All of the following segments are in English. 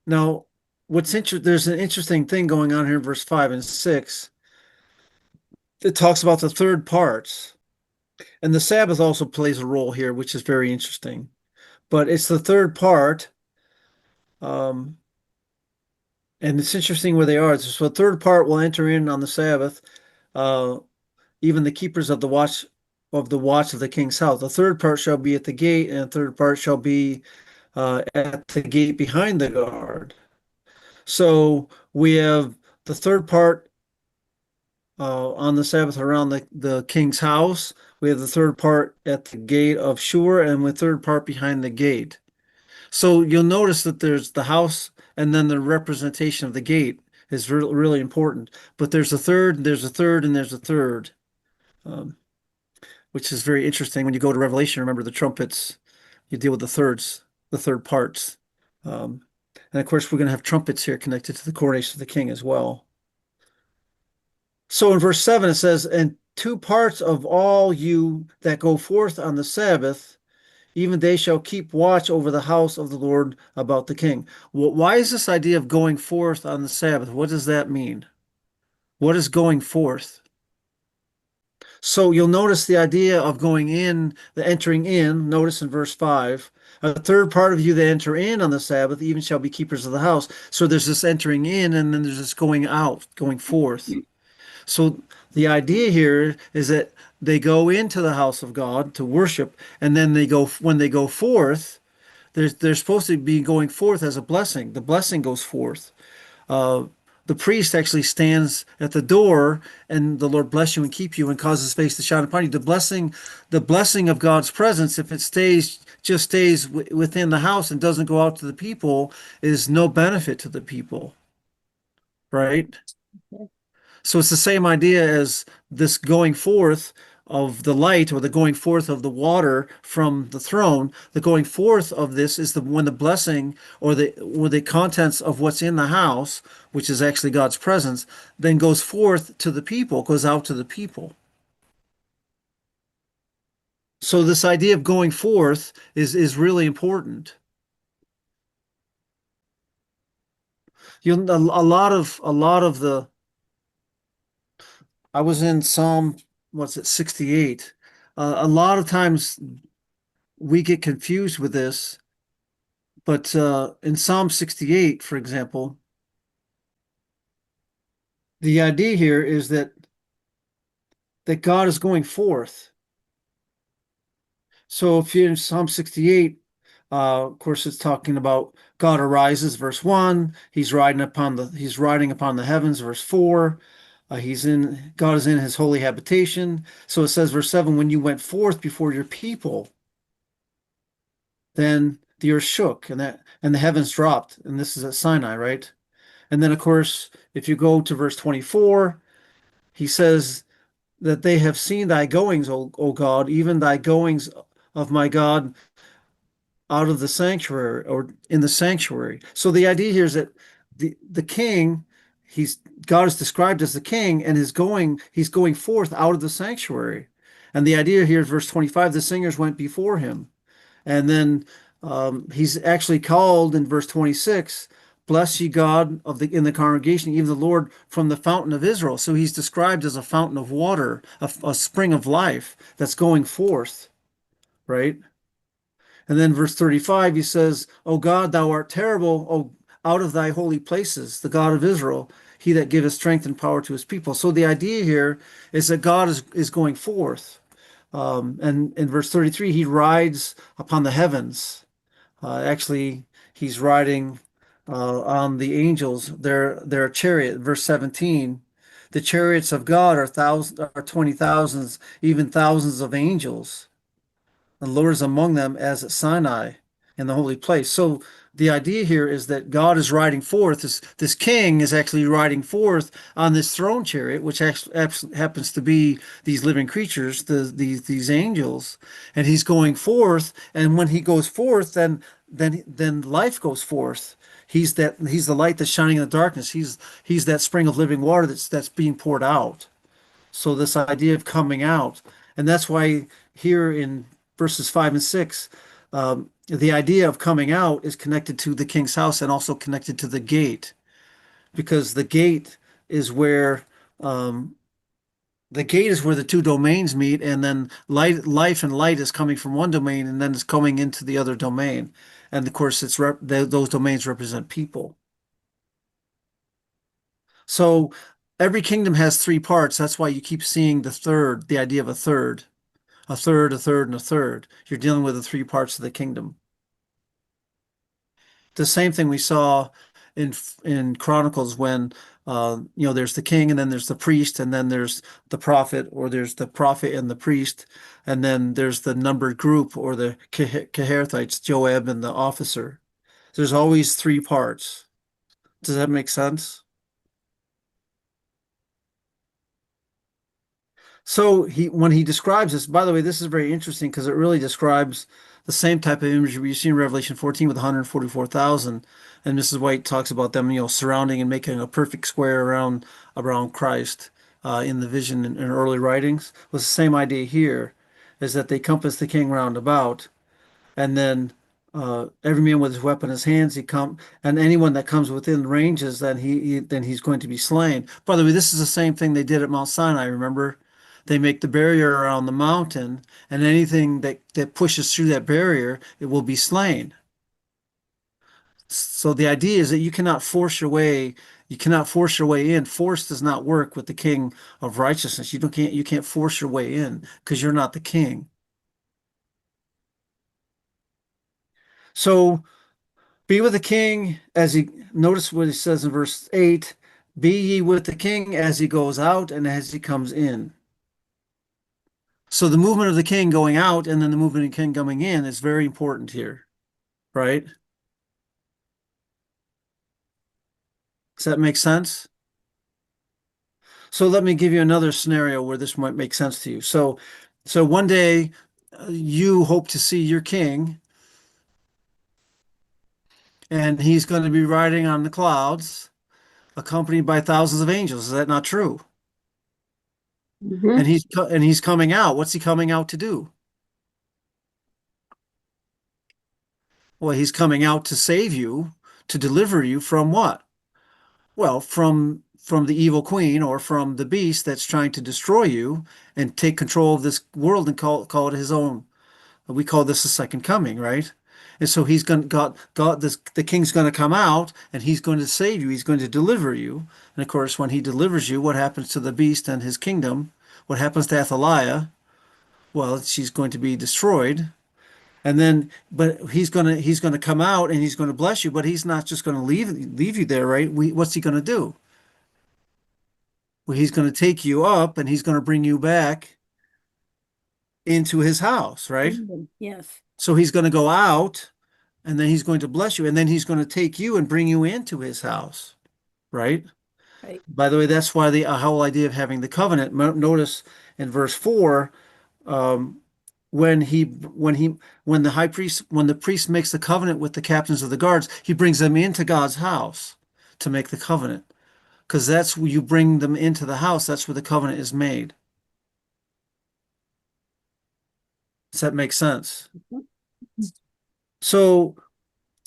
Now, there's an interesting thing going on here in verse 5 and 6. It talks about the third parts, and the Sabbath also plays a role here, which is very interesting. But it's the third part, um, and it's interesting where they are. So the third part will enter in on the Sabbath, uh, even the keepers of the watch of the king's house. The third part shall be at the gate, and the third part shall be at the gate behind the guard. So we have the third part on the Sabbath around the king's house. We have the third part at the gate of Shur, and the third part behind the gate. So you'll notice that there's the house, and then the representation of the gate is really important. But there's a third, there's a third, and there's a third, um, which is very interesting. When you go to Revelation, remember the trumpets, you deal with the third parts. Um, and of course, we're going to have trumpets here connected to the coronation of the king as well. So in verse 7, it says, "And two parts of all you that go forth on the Sabbath, even they shall keep watch over the house of the Lord about the king." Well, why is this idea of going forth on the Sabbath? What does that mean? What is going forth? So you'll notice the idea of going in, the entering in, notice in verse 5, "A third part of you that enter in on the Sabbath, even shall be keepers of the house." So there's this entering in, and then there's this going out, going forth. So the idea here is that they go into the house of God to worship, and then when they go forth, they're supposed to be going forth as a blessing. The blessing goes forth. Uh, the priest actually stands at the door, and the Lord bless you and keep you and cause his face to shine upon you. The blessing of God's presence, if it just stays within the house and doesn't go out to the people, is no benefit to the people, right? So it's the same idea as this going forth of the light, or the going forth of the water from the throne. The going forth of this is when the blessing, or the contents of what's in the house, which is actually God's presence, then goes forth to the people, goes out to the people. So this idea of going forth is really important. A lot of the I was in Psalm, what's it, 68. A lot of times we get confused with this, but in Psalm 68, for example, the idea here is that God is going forth. So if you're in Psalm 68, of course, it's talking about God arises, verse 1. He's riding upon the heavens, verse 4. God is in his holy habitation. So it says, verse 7, "When you went forth before your people, then the earth shook, and the heavens dropped." And this is at Sinai, right? And then, of course, if you go to verse 24, he says that they have seen thy goings, O God, even thy goings of my God out of the sanctuary, or in the sanctuary. So the idea here is that the king, he's God is described as the king, and he's going forth out of the sanctuary. And the idea here is verse 25, the singers went before him. And then he's actually called in verse 26, "Bless ye God in the congregation, even the Lord from the fountain of Israel." So he's described as a fountain of water, a spring of life that's going forth, right? And then verse 35, he says, "O God, thou art terrible, O out of thy holy places, the God of Israel, he that giveth strength and power to his people." So the idea here is that God is going forth. And in verse 33, he rides upon the heavens. Actually, he's riding on the angels, their chariot. Verse 17, "The chariots of God are 20,000s, even thousands of angels. The Lord is among them as at Sinai in the holy place." So the idea here is that God is riding forth. This king is actually riding forth on this throne chariot, which actually happens to be these living creatures, these angels, and he's going forth. And when he goes forth, then life goes forth. He's the light that's shining in the darkness. He's that spring of living water that's being poured out. So this idea of coming out, and that's why here in verses 5 and 6, the idea of coming out is connected to the king's house and also connected to the gate, because is where um, the gate is where the two domains meet, and then life and light is coming from one domain, and then it's coming into the other domain. And of course, those domains represent people. So every kingdom has three parts. That's why you keep seeing the idea of a third, a third, a third, and a third. You're dealing with the three parts of the kingdom. The same thing we saw in in Chronicles when there's the king and then there's the priest and then there's the prophet, or there's the prophet and the priest, and then there's the numbered group, or the Keharathites, Joab and the officer. There's always three parts. Does that make sense? So when he describes this, by the way, this is very interesting because it really describes the same type of imagery you see in Revelation 14 with 144,000. And Mrs. White talks about them, surrounding and making a perfect square around Christ in the vision in early writings. Was the same idea here, is that they compass the king round about, and then every man with his weapon in his hands, and anyone that comes within ranges, then then he's going to be slain. By the way, this is the same thing they did at Mount Sinai. Remember, they make the barrier around the mountain, and anything that pushes through that barrier, it will be slain. So the idea is that you cannot force your way in. Force does not work with the King of righteousness. You can't force your way in because you're not the king. So be with the king notice what he says in verse 8, be ye with the king as he goes out and as he comes in. So the movement of the king going out and then the movement of the king coming in is very important here, right? Does that make sense? So let me give you another scenario where this might make sense to you. So one day you hope to see your king, and he's going to be riding on the clouds, accompanied by thousands of angels. Is that not true? Hmm. And he's coming out. What's he coming out to do? Well, he's coming out to save you, to deliver you from what? Well, from the evil queen, or from the beast that's trying to destroy you and take control of this world and call it his own. We call this the second coming, right? And so he's going God this the king's going to come out and he's going to save you. He's going to deliver you. And of course, when he delivers you, what happens to the beast and his kingdom? What happens to Athaliah? Well, she's going to be destroyed. And then, but he's gonna come out and he's gonna bless you. But he's not just gonna leave you there, right? What's he gonna do? Well, he's gonna take you up and he's gonna bring you back into his house, right? Kingdom. Yes. So he's gonna go out and then he's going to bless you, and then he's gonna take you and bring you into his house, right? Right. By the way, that's why the whole idea of having the covenant. Notice in verse 4, um, when the high priest when the priest makes the covenant with the captains of the guards, he brings them into God's house to make the covenant, because that's where you bring them into the house. That's where the covenant is made. Does that make sense? Mhm. So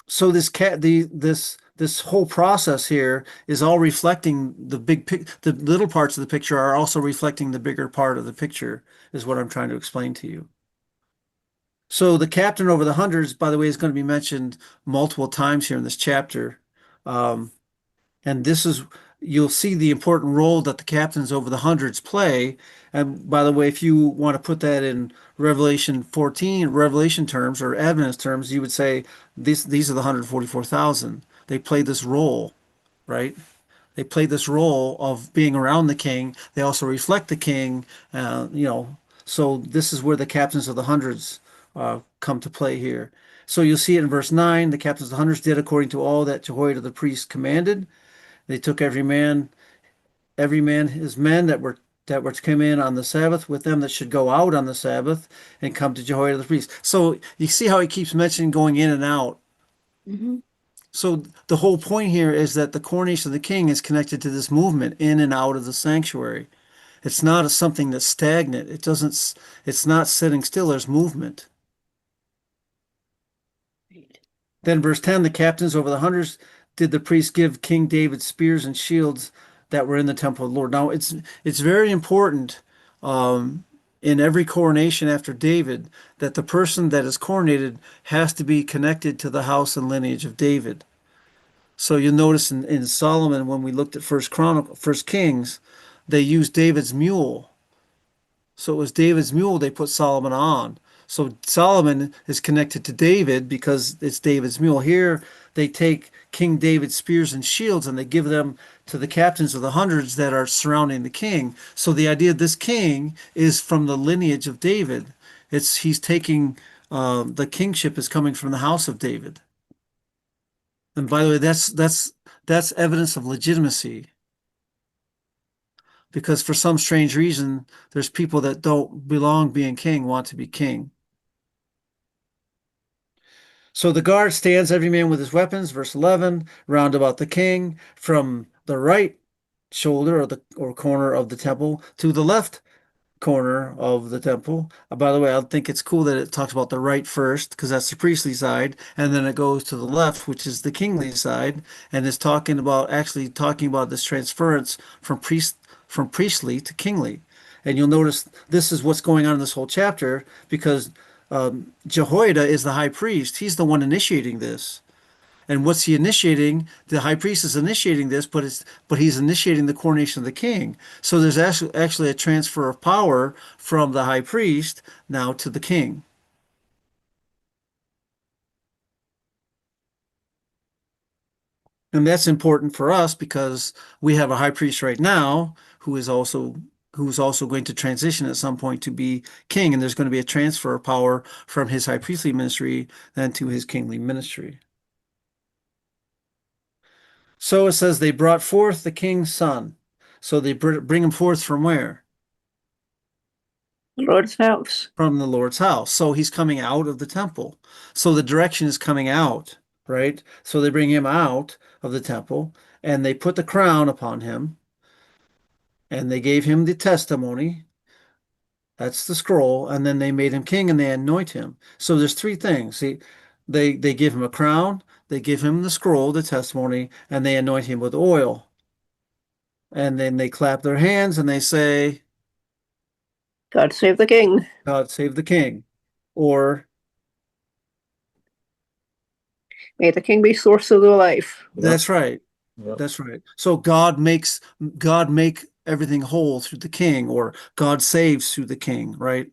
so this whole process here is all reflecting the little parts of the picture are also reflecting the bigger part of the picture, is what I'm trying to explain to you. So the captain over the hundreds, by the way, is going to be mentioned multiple times here in this chapter. Um, and you'll see the important role that the captains over the hundreds play. And by the way, if you want to put that in Revelation 14, Revelation terms or Adventist terms, you would say these are the 144,000. They play this role, right? They play this role of being around the king. They also reflect the king, So this is where the captains of the hundreds come to play here. So you'll see it in verse 9. The captains of the hundreds did according to all that Jehoiada the priest commanded. They took every man his men that were to come in on the Sabbath with them that should go out on the Sabbath and come to Jehoiada the priest. So you see how he keeps mentioning going in and out. Hmm. So the whole point here is that the coronation of the king is connected to this movement in and out of the sanctuary. It's not something that's stagnant. It's not sitting still. There's movement. Then verse 10, the captains over the hundreds did the priests give King David spears and shields that were in the temple of the Lord. Now it's very important um, in every coronation after David that the person that is coronated has to be connected to the house and lineage of David. So you'll notice in Solomon when we looked at First Kings, they used David's mule. So it was David's mule they put Solomon on. So Solomon is connected to David because it's David's mule. Here they take King David's spears and shields and they give them to the captains of the hundreds that are surrounding the king. So the idea of this king is from the lineage of David. He's taking the kingship is coming from the house of David. And by the way, that's evidence of legitimacy because for some strange reason, there's people that don't belong being king want to be king. So the guard stands, every man with his weapons, verse 11, round about the king, from the right shoulder or corner of the temple to the left corner of the temple. By the way, I think it's cool that it talks about the right first because that's the priestly side, and then it goes to the left, which is the kingly side, and it's talking about this transference from priestly to kingly. And you'll notice this is what's going on in this whole chapter because Jehoiada is the high priest. He's the one initiating this. And what's he initiating? The high priest is initiating this, but he's initiating the coronation of the king. So there's actually a transfer of power from the high priest now to the king. And that's important for us because we have a high priest right now who's also going to transition at some point to be king, and there's going to be a transfer of power from his high priestly ministry then to his kingly ministry. So it says they brought forth the king's son. So they bring him forth from where? Lord's house. From the Lord's house. So he's coming out of the temple. So the direction is coming out, right? So they bring him out of the temple and they put the crown upon him and they gave him the testimony. That's the scroll. And then they made him king and they anoint him. So there's three things. See, they give him a crown, they give him the scroll, the testimony, and they anoint him with oil. And then they clap their hands and they say, God save the king. God save the king. Or May the king be source of the life. that's right. Yep. That's right. So God make everything whole through the king, or God saves through the king, right?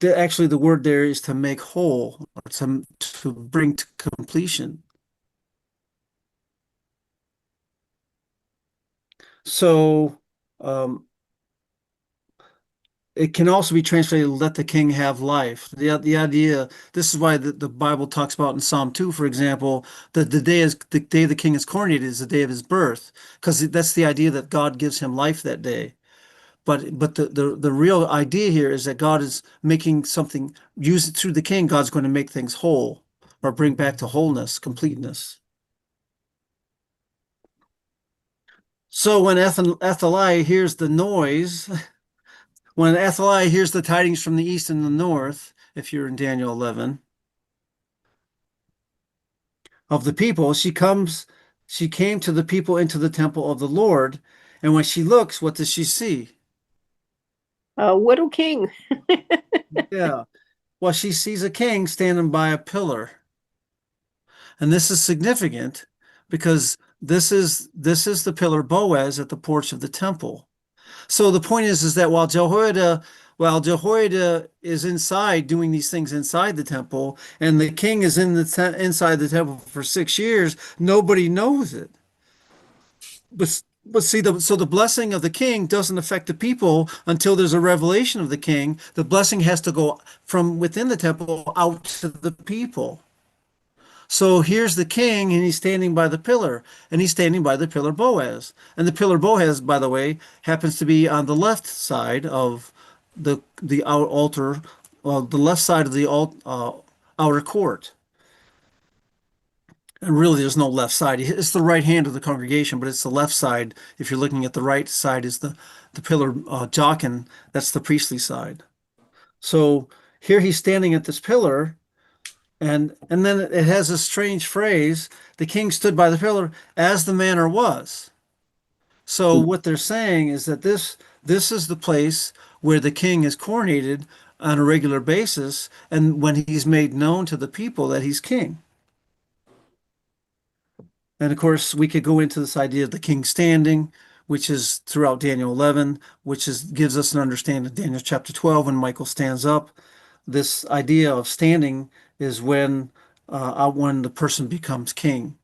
Actually, the word there is to make whole, or to bring to completion. So it can also be translated, let the king have life. The idea, this is why the Bible talks about in Psalm 2, for example, that the day the king is coronated is the day of his birth, because that's the idea that God gives him life that day. But the real idea here is that God is making something, use it through the king, God's going to make things whole or bring back to wholeness, completeness. So when Athaliah hears the noise, when Athaliah hears the tidings from the east and the north, if you're in Daniel 11, of the people, she came to the people into the temple of the Lord, and when she looks, what does she see? A widow king. Yeah. Well, she sees a king standing by a pillar. And this is significant because this is the pillar Boaz at the porch of the temple. So the point is that while Jehoiada is inside doing these things inside the temple, and the king is inside the temple for 6 years, nobody knows it. But see, so the blessing of the king doesn't affect the people until there's a revelation of the king. The blessing has to go from within the temple out to the people. So here's the king, and he's standing by the pillar, and he's standing by the pillar Boaz. And the pillar Boaz, by the way, happens to be on the left side of the altar, well, the left side of the outer court. And really, there's no left side. It's the right hand of the congregation, but it's the left side. If you're looking at the right side, is the pillar Jachin. That's the priestly side. So here he's standing at this pillar, And then it has a strange phrase, the king stood by the pillar as the manner was. So what they're saying is that this is the place where the king is coronated on a regular basis, and when he's made known to the people that he's king. And of course, we could go into this idea of the king standing, which is throughout Daniel 11, which is gives us an understanding of Daniel chapter 12 when Michael stands up. This idea of standing is when the person becomes king.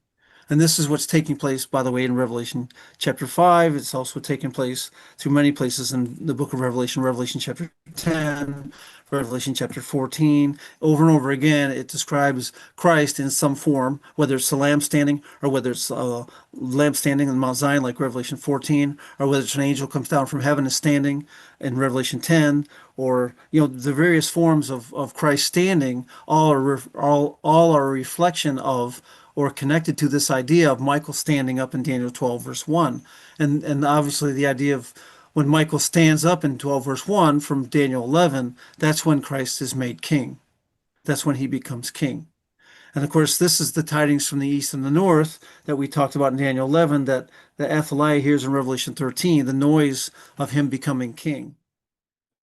And this is what's taking place, by the way, in Revelation chapter 5. It's also taking place through many places in the book of Revelation, Revelation chapter 10, Revelation chapter 14. Over and over again, it describes Christ in some form, whether it's the lamb standing or whether it's a lamb standing on Mount Zion, like Revelation 14, or whether it's an angel comes down from heaven and standing in Revelation 10, or the various forms of Christ standing, all are a reflection of or connected to this idea of Michael standing up in Daniel 12, verse 1. And obviously the idea of when Michael stands up in 12, verse 1 from Daniel 11, that's when Christ is made king. That's when he becomes king. And of course, this is the tidings from the east and the north that we talked about in Daniel 11 that Athaliah hears in Revelation 13, the noise of him becoming king.